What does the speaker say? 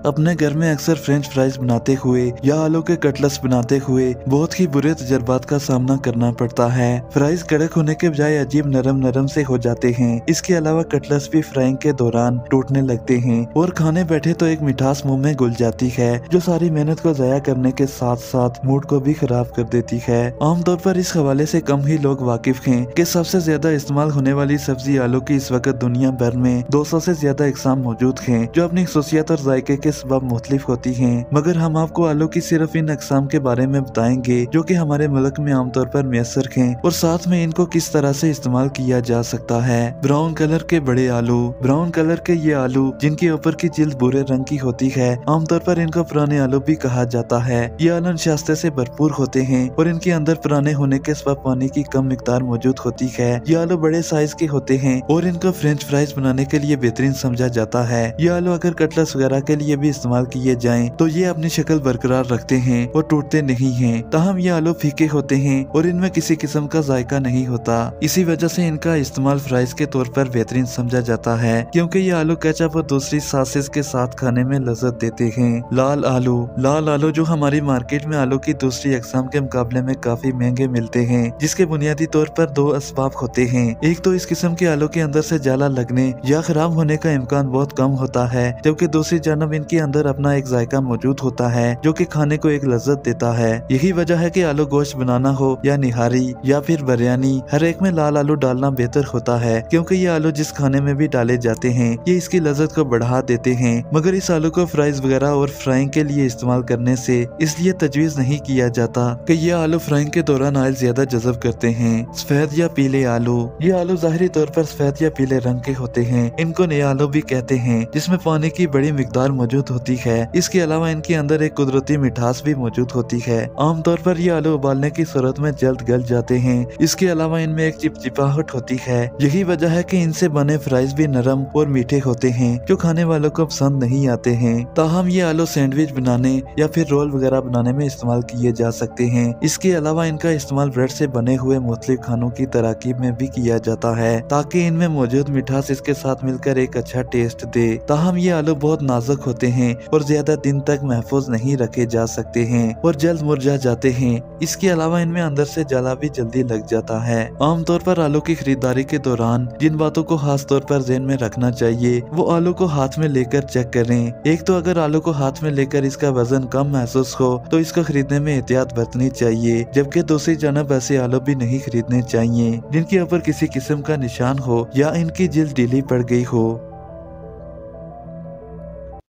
अपने घर में अक्सर फ्रेंच फ्राइज बनाते हुए या आलू के कटलेट्स बनाते हुए बहुत ही बुरे तजुर्बात का सामना करना पड़ता है। फ्राइज कड़क होने के बजाय अजीब नरम नरम से हो जाते हैं। इसके अलावा कटलेट्स भी फ्राइंग के दौरान टूटने लगते हैं और खाने बैठे तो एक मिठास मुंह में घुल जाती है जो सारी मेहनत को जाया करने के साथ साथ मूड को भी खराब कर देती है। आमतौर पर इस हवाले से कम ही लोग वाकिफ हैं कि सबसे ज्यादा इस्तेमाल होने वाली सब्जी आलू की इस वक्त दुनिया भर में 200 से ज्यादा इकसाम मौजूद हैं जो अपनी खसूसियत और जायके के सबब मुख्तलिफ होती हैं। मगर हम आपको आलू की सिर्फ इन अकसाम के बारे में बताएंगे जो कि हमारे मुल्क में आमतौर पर मैसर हैं और साथ में इनको किस तरह से इस्तेमाल किया जा सकता है। ब्राउन कलर के बड़े आलू। ब्राउन कलर के ये आलू जिनके ऊपर की जिल्द भूरे रंग की होती है, आमतौर पर इनको पुराने आलू भी कहा जाता है। ये आलू नशास्ते से भरपूर होते हैं और इनके अंदर पुराने होने के सबब पानी की कम मिकदार मौजूद होती है। ये आलू बड़े साइज के होते हैं और इनको फ्रेंच फ्राइज बनाने के लिए बेहतरीन समझा जाता है। ये आलू अगर कटलेट्स वगैरह के लिए भी इस्तेमाल किए जाएं तो ये अपनी शक्ल बरकरार रखते हैं और टूटते नहीं हैं। ताहम ये आलू फीके होते हैं और इनमें किसी किस्म का जायका नहीं होता। इसी वजह से इनका इस्तेमाल फ्राइज के तौर पर बेहतरीन समझा जाता है क्योंकि ये आलू केचप और दूसरी सॉसेस के साथ खाने में लज्जत देते हैं। लाल आलू। लाल आलू जो हमारी मार्केट में आलू की दूसरी अकसाम के मुकाबले में काफी महंगे मिलते हैं, जिसके बुनियादी तौर पर दो असबाब होते हैं। एक तो इस किस्म के आलू के अंदर से जाला लगने या खराब होने का इम्कान बहुत कम होता है, जबकि दूसरी जानब इनके अंदर अपना एक जायका मौजूद होता है जो कि खाने को एक लज्जत देता है। यही वजह है कि आलू गोश्त बनाना हो या निहारी या फिर बिरयानी, हर एक में लाल आलू डालना बेहतर होता है क्योंकि ये आलू जिस खाने में भी डाले जाते हैं ये इसकी लज्जत को बढ़ा देते हैं। मगर इस आलू को फ्राइज वगैरह और फ्राइंग के लिए इस्तेमाल करने से इसलिए तजवीज नहीं किया जाता कि ये आलू फ्राइंग के दौरान ऑयल ज्यादा जज़ब करते हैं। सफेद या पीले आलू। ये आलू जाहिरी तौर पर सफेद या पीले रंग के होते हैं। इनको नए आलू भी कहते हैं जिसमें पानी की बड़ी मिकदार मौजूद होती है। इसके अलावा इनके अंदर एक कुदरती मिठास भी मौजूद होती है। आमतौर पर ये आलू उबालने की सूरत में जल्द गल जाते हैं। इसके अलावा इनमें एक चिपचिपाहट होती है। यही वजह है कि इनसे बने फ्राइज भी नरम और मीठे होते हैं जो खाने वालों को पसंद नहीं आते हैं। ताहम ये आलू सैंडविच बनाने या फिर रोल वगैरह बनाने में इस्तेमाल किए जा सकते हैं। इसके अलावा इनका इस्तेमाल ब्रेड से बने हुए मुख्तलिफ खानों की तरकीब में भी किया जाता है ताकि इनमें मौजूद मिठास इसके साथ मिलकर एक अच्छा टेस्ट दे। ताहम ये आलू बहुत नाजुक होते हैं और ज्यादा दिन तक महफूज नहीं रखे जा सकते हैं और जल्द मुरझा जाते हैं। इसके अलावा इनमें अंदर से जाला भी जल्दी लग जाता है। आमतौर पर आलू की खरीदारी के दौरान जिन बातों को खास तौर पर ध्यान में रखना चाहिए वो आलू को हाथ में लेकर चेक करें। एक तो अगर आलू को हाथ में लेकर इसका वजन कम महसूस हो तो इसको खरीदने में एहतियात बरतनी चाहिए, जबकि दूसरी जानब ऐसे आलू भी नहीं खरीदने चाहिए जिनके ऊपर किसी किस्म का निशान हो या इनकी जिल्द ढीली पड़ गई हो।